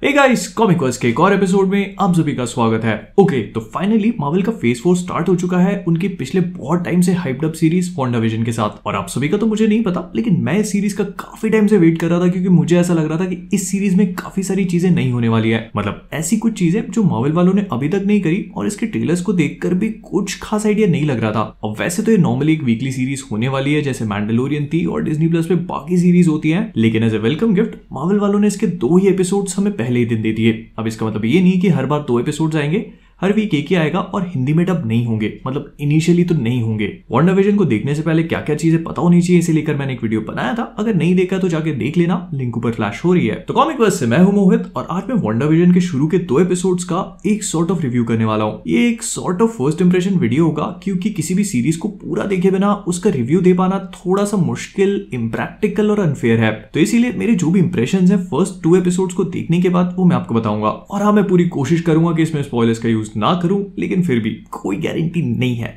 Hey guys, comic verse के एक और एपिसोड में आप सभी का स्वागत है। ओके, तो फाइनली मार्वल का फेज 4 स्टार्ट हो चुका है उनकी पिछले बहुत टाइम से हाइप्ड अप सीरीज वांडाविजन के साथ। और आप सभी का तो मुझे नहीं पता, लेकिन मैं इस सीरीज का काफी टाइम से वेट कर रहा था क्योंकि मुझे ऐसा लग रहा था कि इस सीरीज में काफी सारी चीजें नहीं होने वाली है। मतलब ऐसी कुछ चीजें जो मार्वल वालों ने अभी तक नहीं करी और इसके ट्रेलर्स को देखकर भी कुछ खास आइडिया नहीं लग रहा था। अब वैसे तो ये नॉर्मली एक वीकली सीरीज होने वाली है जैसे मैंडलोरियन थी और डिज्नी प्लस पे बाकी सीरीज होती है, लेकिन as a welcome gift Marvel वालों ने इसके 2 ही एपिसोड्स हमें पहले ही दिन दे दिए। अब इसका मतलब ये नहीं कि हर बार 2 एपिसोड्स आएंगे, हर वीक एक ही आएगा और हिंदी में डब नहीं होंगे, मतलब इनिशियली तो नहीं होंगे। वांडाविजन को देखने से पहले क्या क्या चीजें पता होनी चाहिए इसे लेकर मैंने एक वीडियो बनाया था। अगर नहीं देखा तो जाके देख लेना, लिंक ऊपर फ्लैश हो रही है। तो कॉमिक वर्स से मैं हूं मोहित और आज मैं वांडाविजन के शुरू के 2 एपिसोड्स का एक सॉर्ट ऑफ रिव्यू करने वाला हूं। ये एक sort of first impression video होगा क्योंकि किसी भी सीरीज को पूरा देखे बिना उसका रिव्यू दे पाना थोड़ा सा मुश्किल, इम्प्रैक्टिकल और अनफेयर है। तो इसीलिए मेरे जो भी इंप्रेशंस है फर्स्ट 2 एपिसोड्स को देखने के बाद वो मैं आपको बताऊंगा। और हाँ, मैं पूरी कोशिश करूंगा कि इसमें स्पॉयलर्स का यूज ना करूं, लेकिन फिर भी कोई गारंटी नहीं है।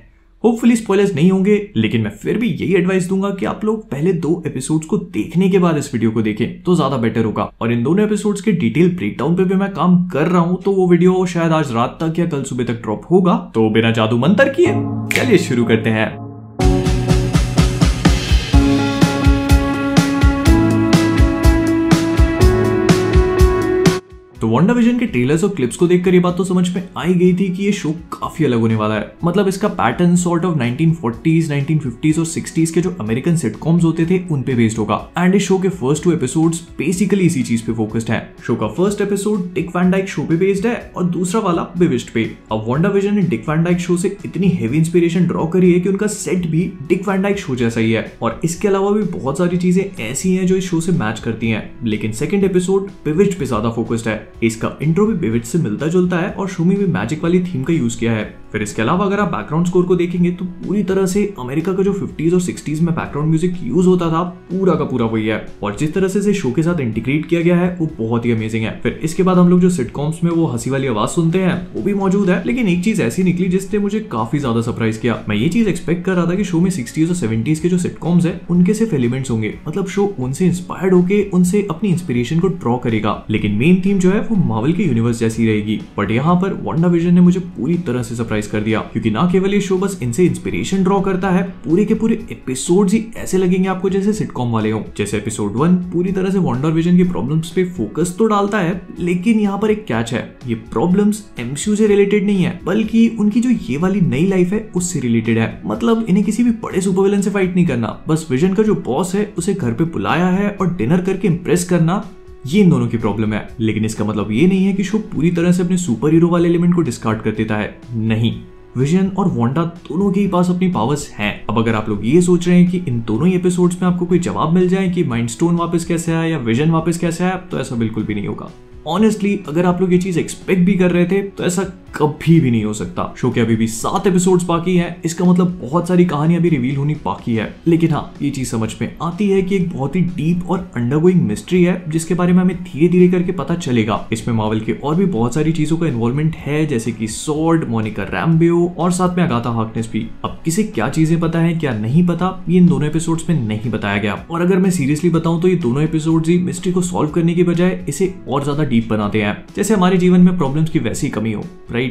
होपफुली स्पॉयलर्स नहीं होंगे, लेकिन मैं फिर भी यही एडवाइस दूंगा कि आप लोग पहले 2 एपिसोड्स को देखने के बाद इस वीडियो को देखें तो ज्यादा बेटर होगा। और इन दोनों एपिसोड्स के डिटेल ब्रेकडाउन पे भी मैं काम कर रहा हूं, तो वो वीडियो शायद आज रात तक या कल सुबह तक ड्रॉप होगा। तो बिना जादू मंतर किए चलिए शुरू करते हैं। तो वांडाविजन के ट्रेलर्स और क्लिप्स को देखकर ये बात तो समझ में आई गई थी कि ये शो काफी अलग होने वाला है। मतलब इसका pattern sort of 1940s, 1950s और 60s के जो अमेरिकन सिटकॉम्स होते थे उन पे बेस्ड होगा। एंड इस शो के फर्स्ट 2 एपिसोड्स बेसिकली इसी चीज पे फोकस्ड हैं। शो का first episode Dick Van Dyke show पे बेस्ड है और दूसरा वाला बिविश्ड पे। अब वांडाविजन ने डिक वैन डाइक शो से इतनी हेवी इंस्पिरेशन ड्रॉ करी है कि उनका सेट भी डिक वैन डाइक शो जैसा ही है। और इसके अलावा भी बहुत सारी चीजें ऐसी हैं जो इस शो से मैच करती हैं। लेकिन सेकंड एपिसोड बिविश्ड पे ज्यादा फोकस्ड है। इसका इंट्रो भी बिविश्ड से मिलता जुलता है और शो में भी मैजिक वाली थीम का यूज किया है। फिर इसके अलावा अगर आप बैकग्राउंड स्कोर को देखेंगे तो पूरी तरह से अमेरिका का जो 50s और 60s में बैकग्राउंड म्यूजिक यूज होता था पूरा का पूरा वही है। और जिस तरह से शो के साथ इंटीग्रेट किया गया है वो बहुत ही अमेजिंग है। फिर इसके बाद हम लोग जो सिटकॉम्स में वो हंसी वाली आवाज सुनते हैं वो भी मौजूद है, लेकिन एक चीज ऐसी निकली जिसने मुझे काफी ज्यादा सरप्राइज किया। मैं ये चीज एक्सपेक्ट कर रहा था कि शो में 60s और 70s के जो सिटकॉम्स है उनके सिर्फ एलिमेंट्स होंगे, मतलब शो उनसे इंस्पायर्ड होके उनसे अपनी इंस्पिरेशन को ड्रॉ करेगा, लेकिन मेन थीम जो है वो मार्वल के यूनिवर्स जैसी रहेगी। बट यहाँ पर वांडाविजन ने मुझे पूरी तरह से सरप्राइज कर दिया क्योंकि ना केवल ये शो बस इनसे इंस्पिरेशन ड्रॉ करता है, पूरे के पूरे एपिसोड्स ही ऐसे लगेंगे आपको जैसे सिटकॉम वाले हो। जैसे एपिसोड 1 पूरी तरह से वांडाविजन की प्रॉब्लम्स पे फोकस तो डालता है, लेकिन यहाँ पर एक कैच है, ये प्रॉब्लम्स एमसीयू से रिलेटेड नहीं है बल्कि उनकी जो ये वाली नई लाइफ है उससे रिलेटेड है। मतलब इन्हें किसी भी बड़े सुपर विलन से फाइट नहीं करना, बस विजन का जो बॉस है उसे घर पे बुलाया है और डिनर करके इंप्रेस करना, ये इन दोनों की प्रॉब्लम है। लेकिन इसका मतलब ये नहीं है कि शो पूरी तरह से अपने सुपर हीरो वाले एलिमेंट को डिस्कार्ड कर देता है, नहीं। विजन और वांडा दोनों के ही पास अपनी पावर्स हैं। अब अगर आप लोग ये सोच रहे हैं कि इन दोनों ही एपिसोड्स में आपको कोई जवाब मिल जाए कि माइंड स्टोन वापस कैसे आया या विजन वापस कैसे आया, तो ऐसा बिल्कुल भी नहीं होगा। ऑनेस्टली अगर आप लोग ये चीज एक्सपेक्ट भी कर रहे थे तो ऐसा कभी भी नहीं हो सकता। शो के अभी भी 7 एपिसोड्स बाकी हैं, इसका मतलब बहुत सारी कहानियां भी रिवील होनी बाकी है। लेकिन हाँ, ये चीज समझ में आती है कि एक बहुत ही डीप और अंडरगोइंग मिस्ट्री है जिसके बारे में हमें धीरे धीरे करके पता चलेगा। इसमें मार्वल के और भी बहुत सारी चीजों का इन्वॉल्वमेंट है जैसे कि स्वॉर्ड, मोनिका रैम्बियो और साथ में अगाथा हार्कनेस भी। अब किसे क्या चीजें पता है क्या नहीं पता, ये इन दोनों एपिसोड्स में नहीं बताया गया। और अगर मैं सीरियसली बताऊं तो ये दोनों एपिसोड्स ही मिस्ट्री को सॉल्व करने की बजाय इसे और ज्यादा डीप बनाते हैं, जैसे हमारे जीवन में प्रॉब्लम्स की वैसी कमी हो, राइट।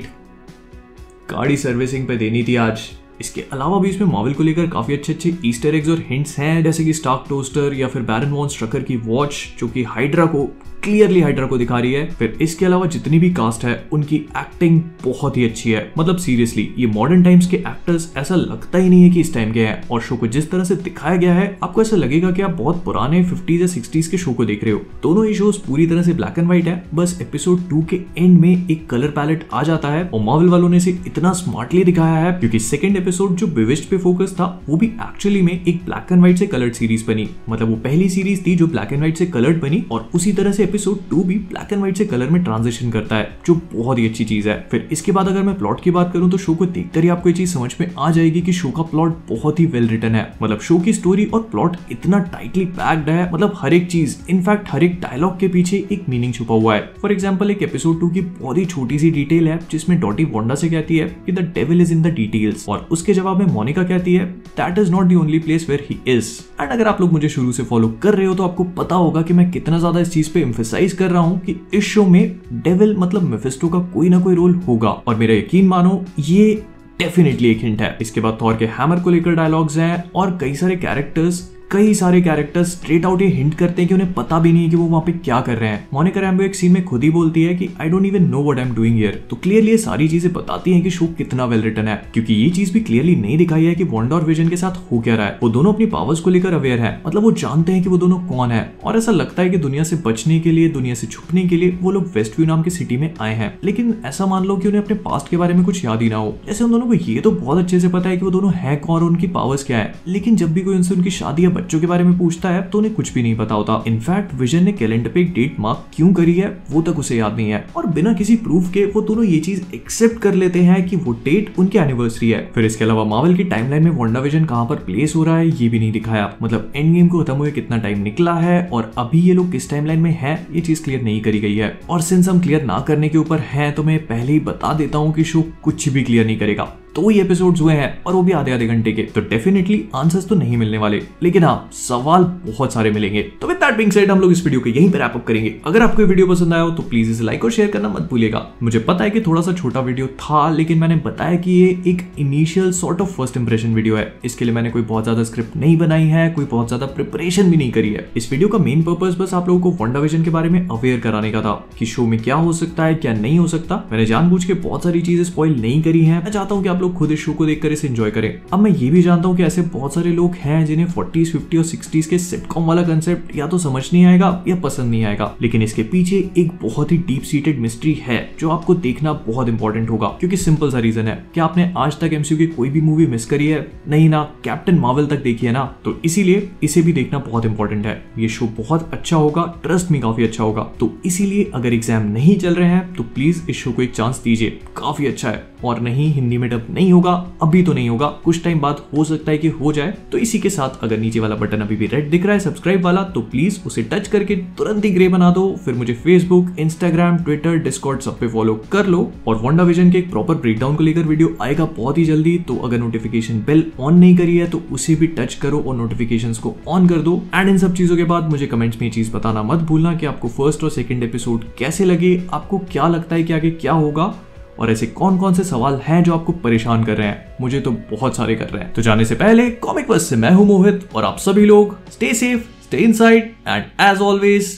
गाड़ी सर्विसिंग पे देनी थी आज। इसके अलावा भी इसमें मार्वल को लेकर काफी अच्छे ईस्टर एग्स और हिंट्स हैं, जैसे कि स्टार्क टोस्टर या फिर बैरन वॉन स्ट्रकर की वॉच जो कि हाइड्रा को दिखा रही है। फिर इसके अलावा जितनी भी कास्ट है उनकी एक्टिंग बहुत ही अच्छी है। मतलब सीरियसली ये मॉडर्न टाइम्स के एक्टर्स ऐसा लगता ही नहीं है कि इस टाइम के हैं। और शो को जिस तरह से दिखाया गया है आपको ऐसा लगेगा कि आप बहुत पुराने 50s या 60s के शो को देख रहे हो। दोनों ही शोज पूरी तरह से ब्लैक एंड व्हाइट है, बस एपिसोड 2 के एंड में एक कलर पैलेट आ जाता है और मार्वल वालों ने इसे इतना स्मार्टली दिखाया है क्योंकि सेकंड एपिसोड जो बिविश्ड पे फोकस था वो भी एक्चुअली में एक ब्लैक एंड व्हाइट से कलर्ड सीरीज बनी। मतलब वो पहली सीरीज थी जो ब्लैक एंड व्हाइट से कलर्ड बनी और उसी तरह से एपिसोड 2 भी ब्लैक एंड व्हाइट से कलर में ट्रांजिशन करता है, जो बहुत ही अच्छी चीज है। फिर इसके बाद अगर मैं प्लॉट की बात करूं तो शो को देखकर ही आपको ये चीज समझ में आ जाएगी कि शो का प्लॉट बहुत ही वेल रिटन है। मतलब शो की स्टोरी और प्लॉट इतना टाइटली पैक्ड है, मतलब हर एक चीज, इनफैक्ट हर एक डायलॉग के पीछे एक मीनिंग छुपा हुआ है। फॉर एग्जाम्पल एक एपिसोड 2 की बहुत ही छोटी सी डिटेल है जिसमें डॉटी वांडा से कहती है कि the devil is in the details, और उसके जवाब में मोनिका कहती है that is not the only place where he is. And अगर आप लोग मुझे शुरू से फॉलो कर रहे हो तो आपको पता होगा कि मैं कितना ज्यादा इस चीज पे एम्फेसाइज कर रहा हूँ कि इस शो में डेविल मतलब मेफिस्टो का कोई ना कोई रोल होगा, और मेरा यकीन मानो ये डेफिनेटली एक हिंट है। इसके बाद थॉर के हैमर को लेकर डायलॉग्स हैं और कई सारे कैरेक्टर्स स्ट्रेट आउट ये हिंट करते हैं कि उन्हें पता भी नहीं है कि वो वहां पे क्या कर रहे हैं। मोनिका रैम्बो एक सीन में खुद ही बोलती है कि I don't even know what I am doing here. तो क्लियरली ये सारी चीजें बताती हैं कि शो कितना वेल रिटन है, क्योंकि ये चीज भी क्लियरली नहीं दिखाई है कि वांडा और विजन के साथ हो क्या रहा है। वो दोनों अपनी पावर्स को लेकर अवेयर है, मतलब वो जानते हैं कि वो दोनों कौन है, और ऐसा लगता है कि दुनिया से बचने के लिए, दुनिया से छुपने के लिए वो लोग वेस्टव्यू नाम की सिटी में आए हैं। लेकिन ऐसा मान लो कि उन्हें अपने पास्ट के बारे में कुछ याद ही ना हो। जैसे उन दोनों को ये तो बहुत अच्छे से पता है कि वो दोनों है कौन और उनकी पावर्स क्या है, लेकिन जब भी कोई उनसे उनकी शादी या बच्चों के बारे में पूछता है तो उन्हें कुछ भी नहीं पता होता। इनफैक्ट विजन ने कैलेंडर पे एक डेट मार्क क्यों करी है वो तक उसे याद नहीं है, और बिना किसी प्रूफ के वो दोनों ये चीज एक्सेप्ट कर लेते हैं कि वो डेट उनकी एनिवर्सरी है। फिर इसके अलावा मार्वल की टाइमलाइन में वांडा विजन कहां पर प्लेस हो रहा है ये भी नहीं दिखाया, मतलब एंड गेम को खत्म हुए कितना टाइम निकला है और अभी ये लोग किस टाइमलाइन में है, ये चीज क्लियर नहीं करी गई है। और सिंस हम क्लियर ना करने के ऊपर हैं तो मैं पहले ही बता देता हूँ कि शो कुछ भी क्लियर नहीं करेगा। 2 ही एपिसोड्स हुए हैं और वो भी आधे घंटे के, तो डेफिनेटली आंसर्स तो नहीं मिलने वाले, लेकिन हाँ सवाल बहुत सारे मिलेंगे। तो विद दैट बीइंग सेड हम लोग इस वीडियो को यहीं पर रैप अप करेंगे। अगर आपको ये वीडियो पसंद आया हो तो प्लीज इसे लाइक और शेयर करना मत भूलिएगा। मुझे पता है कि थोड़ा सा छोटा वीडियो था, लेकिन मैंने बताया कि ये एक initial sort of first impression video है। इसके लिए मैंने कोई बहुत ज्यादा स्क्रिप्ट नहीं बनाई है, कोई बहुत ज्यादा प्रिपरेशन भी नहीं करी है। इस वीडियो का मेन पर्पस बस आप लोगों को वांडा विजन के बारे में अवेयर कराने का था कि शो में क्या हो सकता है क्या नहीं हो सकता। मैंने जानबूझ के बहुत सारी चीजें स्पॉइल नहीं करी है। मैं चाहता हूँ कि आप लोग खुद इस शो को इसे एंजॉय करें। अब मैं ये भी जानता हूं कि ऐसे बहुत सारे लोग हैं जिन्हें 40s, 50 और 60s के सिटकॉम वाला कंसेप्ट या तो समझ नहीं आएगा या पसंद नहीं आएगा, लेकिन इसके पीछे एक बहुत ही डीप सीटेड मिस्ट्री है जो आपको देखना बहुत इंपॉर्टेंट होगा। क्योंकि सिंपल सा रीजन है कि आपने आज तक एमसीयू की कोई भी मूवी मिस करी है नहीं ना, कैप्टन मार्वल तक देखी है ना, तो इसीलिए इसे भी देखना बहुत इंपॉर्टेंट है। ये शो बहुत अच्छा होगा, ट्रस्ट मी काफी अच्छा होगा। तो इसीलिए अगर एग्जाम नहीं चल रहे हैं तो प्लीज इस शो को एक चांस दीजिए, काफी अच्छा है। और नहीं, हिंदी में डब नहीं होगा, अभी तो नहीं होगा, कुछ टाइम बाद हो सकता है कि हो जाए। तो इसी के साथ अगर नीचे वाला बटन अभी भी रेड दिख रहा है सब्सक्राइब वाला, तो प्लीज उसे टच करके तुरंत ही ग्रे बना दो। फिर मुझे फेसबुक, इंस्टाग्राम, ट्विटर, डिस्कॉर्ड सब पे फॉलो कर लो। और वांडा विजन के एक प्रॉपर ब्रेकडाउन को लेकर वीडियो आएगा बहुत ही जल्दी, तो अगर नोटिफिकेशन बेल ऑन नहीं करी है तो उसे भी टच करो और नोटिफिकेशंस को ऑन कर दो। एंड इन सब चीजों के बाद मुझे कमेंट्स में ये चीज बताना मत भूलना कि आपको फर्स्ट और सेकंड एपिसोड कैसे लगे, आपको क्या लगता है कि आगे क्या होगा, और ऐसे कौन कौन से सवाल हैं जो आपको परेशान कर रहे हैं। मुझे तो बहुत सारे कर रहे हैं। तो जाने से पहले कॉमिक बस से मैं हूं मोहित, और आप सभी लोग stay safe, stay inside, and as always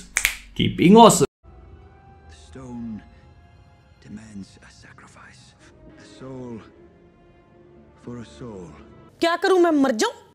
keep being awesome. Stone demands a sacrifice. A soul for a soul. क्या करूं मैं, मर जाऊं?